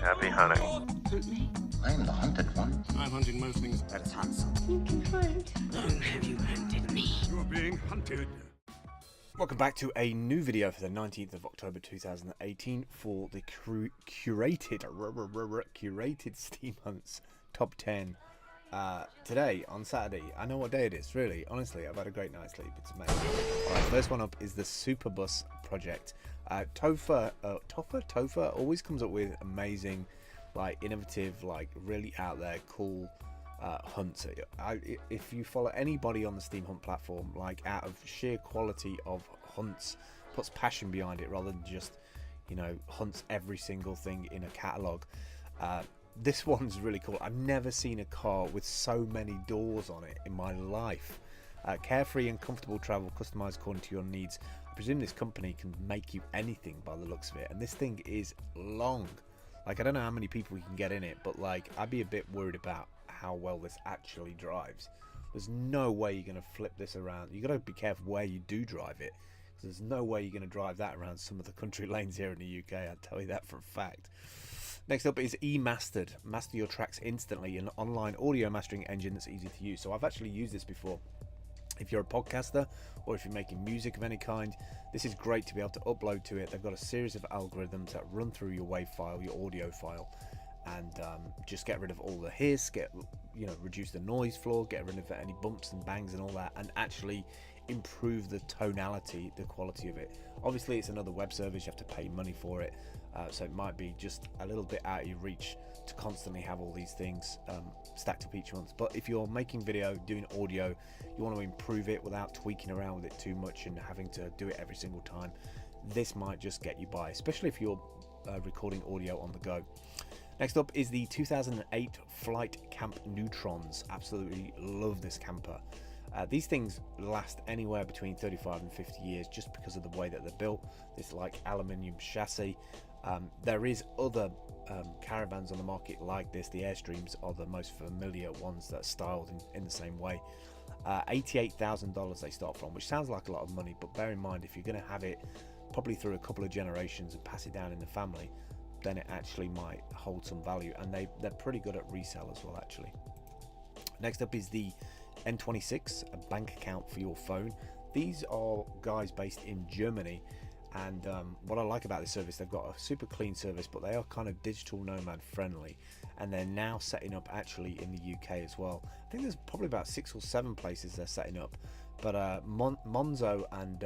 Happy hunting. Hunt me. I am the hunted one. I'm hunting most things. Let's hunt something. You can hunt. Long have you hunted me? You're being hunted. Welcome back to a new video for the 19th of October 2018 for the curated Steam Hunts Top 10. Today, on Saturday, I know what day it is, really. Honestly, I've had a great night's sleep. It's amazing. Alright, first one up is the Super Bus project. Topher always comes up with amazing, like, innovative, like, really out there, cool hunts. If you follow anybody on the Steam Hunt platform, like, out of sheer quality of hunts, puts passion behind it rather than just, you know, hunts every single thing in a catalogue. This one's really cool. I've never seen a car with so many doors on it in my life. Carefree and comfortable travel, customized according to your needs. I presume this company can make you anything by the looks of it, and this thing is long. Like, I don't know how many people you can get in it, but like, I'd be a bit worried about how well this actually drives. There's no way you're going to flip this around. You got to be careful where you do drive it, because there's no way you're going to drive that around some of the country lanes here in the UK. I'll tell you that for a fact. Next up is eMastered. Master your tracks instantly, an online audio mastering engine that's easy to use. So I've actually used this before. If you're a podcaster or if you're making music of any kind, this is great to be able to upload to it. They've got a series of algorithms that run through your WAV file, your audio file, and just get rid of all the hiss, reduce the noise floor, get rid of any bumps and bangs and all that, and actually improve the tonality, the quality of it. Obviously, it's another web service, you have to pay money for it, so it might be just a little bit out of your reach to constantly have all these things stacked up each month. But if you're making video, doing audio, you want to improve it without tweaking around with it too much and having to do it every single time, this might just get you by, especially if you're recording audio on the go. Next up is the 2008 Flight Camp Neutrons. Absolutely love this camper. These things last anywhere between 35 and 50 years just because of the way that they're built. This like aluminium chassis. There is other caravans on the market like this. The Airstreams are the most familiar ones that are styled in the same way. $88,000 they start from, which sounds like a lot of money, but bear in mind, if you're going to have it probably through a couple of generations and pass it down in the family, then it actually might hold some value, and they're pretty good at resale as well, actually. Next up is the N26 Bank account for your phone. These are guys based in Germany, and what I like about this service, they've got a super clean service, but they are kind of digital nomad friendly, and they're now setting up actually in the UK as well. I think there's probably about 6 or 7 places they're setting up, but Monzo and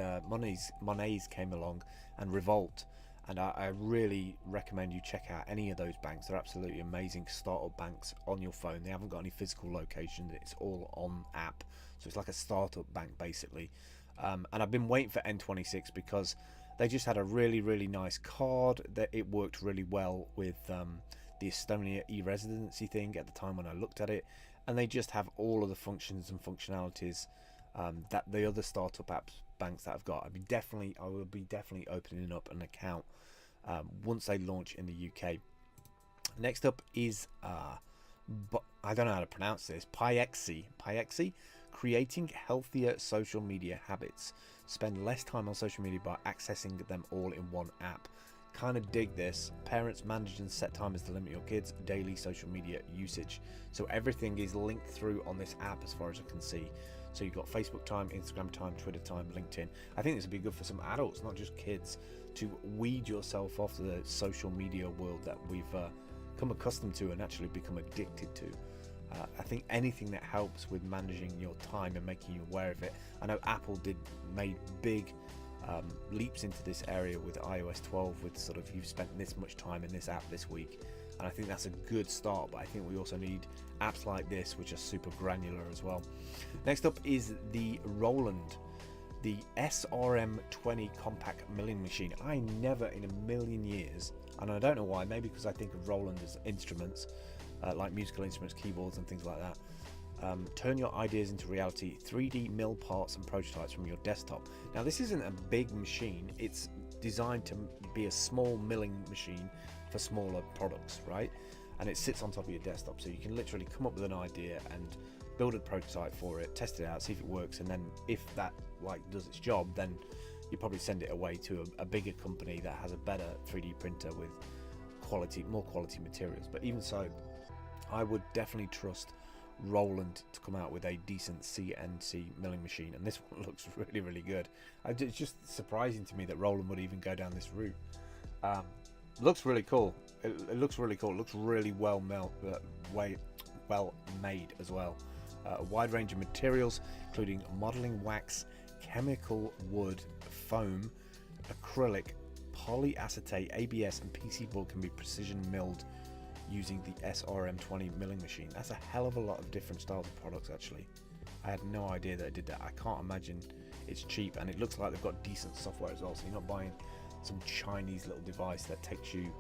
Monets came along, and Revolt, and I really recommend you check out any of those banks. They're absolutely amazing startup banks on your phone. They haven't got any physical location, it's all on app, so it's like a startup bank basically. And I've been waiting for N26 because they just had a really nice card that it worked really well with the Estonia e-residency thing at the time when I looked at it, and they just have all of the functions and functionalities that the other startup banks that I've got. I will be definitely opening up an account once they launch in the UK. Next up is I don't know how to pronounce this. PiXe, creating healthier social media habits. Spend less time on social media by accessing them all in one app. Kind of dig this. Parents, manage and set timers to limit your kids' daily social media usage. So everything is linked through on this app as far as I can see. So you've got Facebook time, Instagram time, Twitter time, LinkedIn. I think this would be good for some adults, not just kids, to weed yourself off the social media world that we've come accustomed to and actually become addicted to. I think anything that helps with managing your time and making you aware of it. I know Apple made big leaps into this area with iOS 12, with sort of, you've spent this much time in this app this week, and I think that's a good start, but I think we also need apps like this which are super granular as well. Next up is the Roland, the SRM20 compact milling machine. I never in a million years, and I don't know why, maybe because I think of Roland as instruments, like musical instruments, keyboards and things like that. Turn your ideas into reality. 3D mill parts and prototypes from your desktop. Now this isn't a big machine, it's designed to be a small milling machine for smaller products, right? And it sits on top of your desktop, so you can literally come up with an idea and build a prototype for it, test it out, see if it works, and then if that like does its job, then you probably send it away to a bigger company that has a better 3D printer with more quality materials. But even so, I would definitely trust Roland to come out with a decent CNC milling machine, and this one looks really good. It's just surprising to me that Roland would even go down this route. Looks really cool. It looks really cool. It looks really well made as well. A wide range of materials, including modeling wax, chemical wood, foam, acrylic, polyacetate, ABS, and PC board can be precision milled using the SRM20 milling machine. That's a hell of a lot of different styles of products actually. I had no idea that it did that. I can't imagine it's cheap, and it looks like they've got decent software as well, so you're not buying some Chinese little device that takes you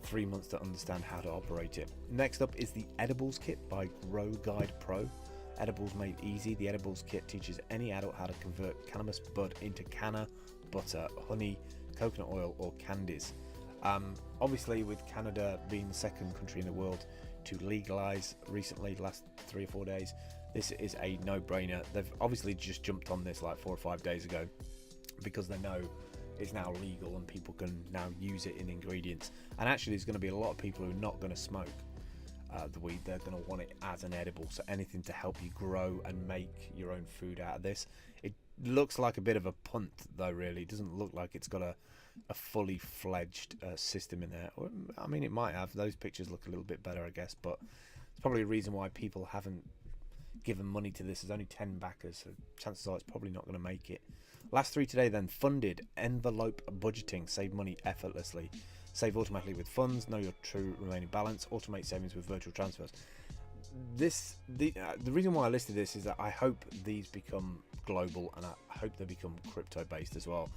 3 months to understand how to operate it. Next up is the Edibles Kit by Grow Guide Pro. Edibles made easy. The Edibles Kit teaches any adult how to convert cannabis bud into canna, butter, honey, coconut oil, or candies. Obviously, with Canada being the second country in the world to legalize recently, the last 3 or 4 days, this is a no-brainer. They've obviously just jumped on this like 4 or 5 days ago because they know it's now legal and people can now use it in ingredients. And actually, there's going to be a lot of people who are not going to smoke the weed. They're going to want it as an edible, so anything to help you grow and make your own food out of this. It looks like a bit of a punt though, really. It doesn't look like it's got a fully fledged system in there. I mean, it might have. Those pictures look a little bit better, I guess, but it's probably a reason why people haven't given money to this. There's only 10 backers, so chances are it's probably not going to make it. Last 3 today then. Funded envelope budgeting. Save money effortlessly. Save automatically with funds. Know your true remaining balance. Automate savings with virtual transfers. The reason why I listed this is that I hope these become global, and I hope they become crypto based as well,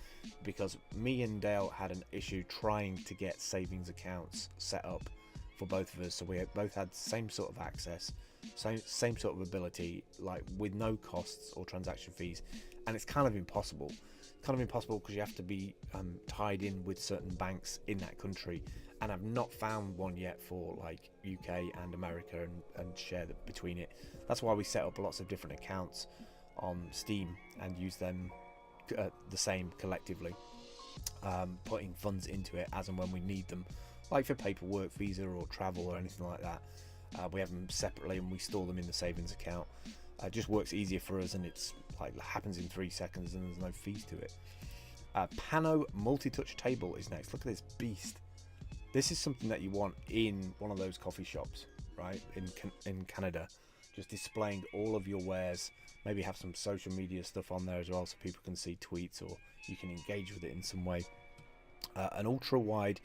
because me and Dale had an issue trying to get savings accounts set up for both of us, so we both had the same sort of access, same sort of ability, like with no costs or transaction fees. And it's kind of impossible. Because you have to be tied in with certain banks in that country, and I've not found one yet for like UK and America and share that between it. That's why we set up lots of different accounts on Steam and use them the same collectively, putting funds into it as and when we need them, like for paperwork, visa or travel or anything like that. We have them separately and we store them in the savings account. It just works easier for us, and it's like happens in 3 seconds and there's no fees to it. Pano multi-touch table is next. Look at this beast. This is something that you want in one of those coffee shops, right, in Canada, just displaying all of your wares. Maybe have some social media stuff on there as well, so people can see tweets or you can engage with it in some way. An ultra wide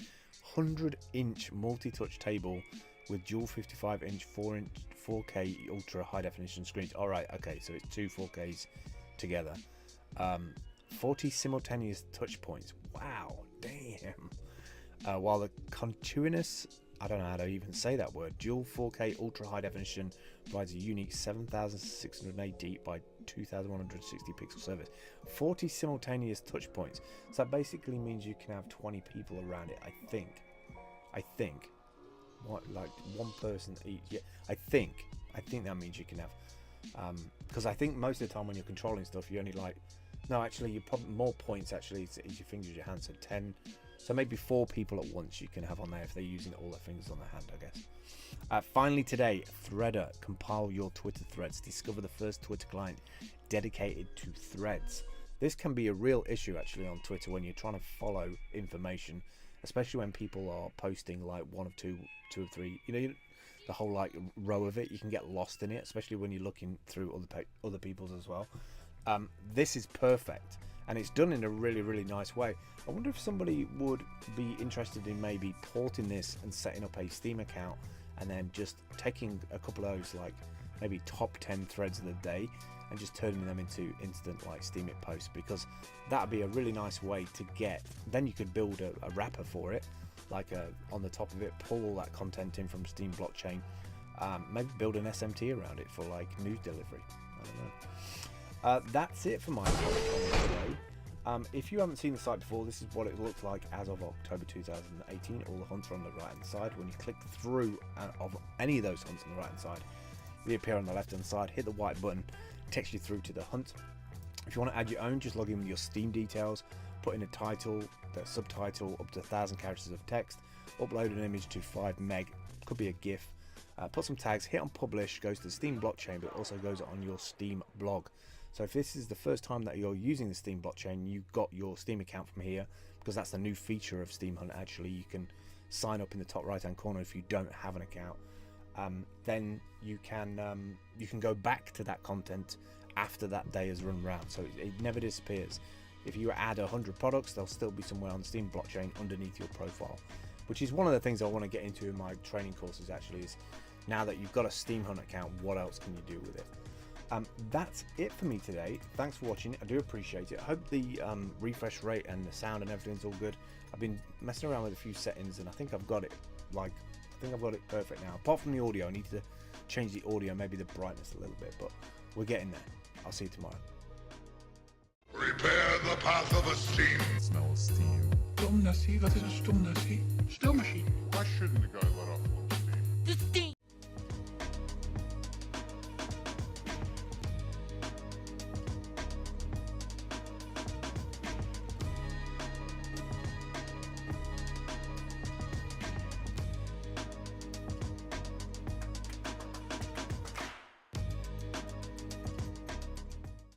100-inch multi-touch table with dual 55-inch 4K ultra high definition screens. All right, okay, so it's 2 4Ks together. 40 simultaneous touch points. Wow, damn. While the continuous, I don't know how to even say that word, dual 4K ultra high definition provides a unique 7680 by 2160 pixel surface. 40 simultaneous touch points. So that basically means you can have 20 people around it, I think. What, like one person each? Yeah, I think that means you can have, because I think most of the time when you're controlling stuff, you only like, no, actually you probably more points actually is your fingers, your hands, so 10, so maybe 4 people at once you can have on there if they're using all their fingers on their hand, I guess. Finally today, Threader. Compile your Twitter threads. Discover the first Twitter client dedicated to threads. This can be a real issue actually on Twitter when you're trying to follow information, especially when people are posting like 1 or 2 or 3, the whole like row of it. You can get lost in it, especially when you're looking through other people's as well. This is perfect, and it's done in a really nice way. I wonder if somebody would be interested in maybe porting this and setting up a Steam account, and then just taking a couple of those like maybe top 10 threads of the day and just turning them into instant like Steam It posts, because that'd be a really nice way to get, then you could build a wrapper for it, like on the top of it, pull all that content in from Steam blockchain, maybe build an SMT around it for like news delivery. I don't know. That's it for my today. If you haven't seen the site before, this is what it looks like as of October 2018. All the hunts are on the right hand side. When you click through of any of those hunts on the right hand side, they appear on the left hand side. Hit the white button, takes you through to the hunt. If you want to add your own, just log in with your Steam details, put in a title, the subtitle, up to 1,000 characters of text, upload an image to 5 meg, could be a GIF, put some tags, hit on publish, goes to the Steam blockchain, but it also goes on your Steam blog. So if this is the first time that you're using the Steam blockchain, you've got your Steam account from here, because that's the new feature of Steam Hunt. Actually, you can sign up in the top right hand corner if you don't have an account. Then you can go back to that content after that day has run around, so it never disappears. If you add 100 products, they'll still be somewhere on the Steam blockchain underneath your profile, which is one of the things I want to get into in my training courses. Actually, is now that you've got a Steam Hunt account, what else can you do with it? That's it for me today. Thanks for watching. I do appreciate it. I hope the refresh rate and the sound and everything's all good. I've been messing around with a few settings, and I think I've got it perfect now. Apart from the audio, I need to change the audio, maybe the brightness a little bit, but we're getting there. I'll see you tomorrow. Prepare the path of a steam. Smell of steam. Stumnassi, wat is een stumnassi? Stilmachine. Why shouldn't a guy let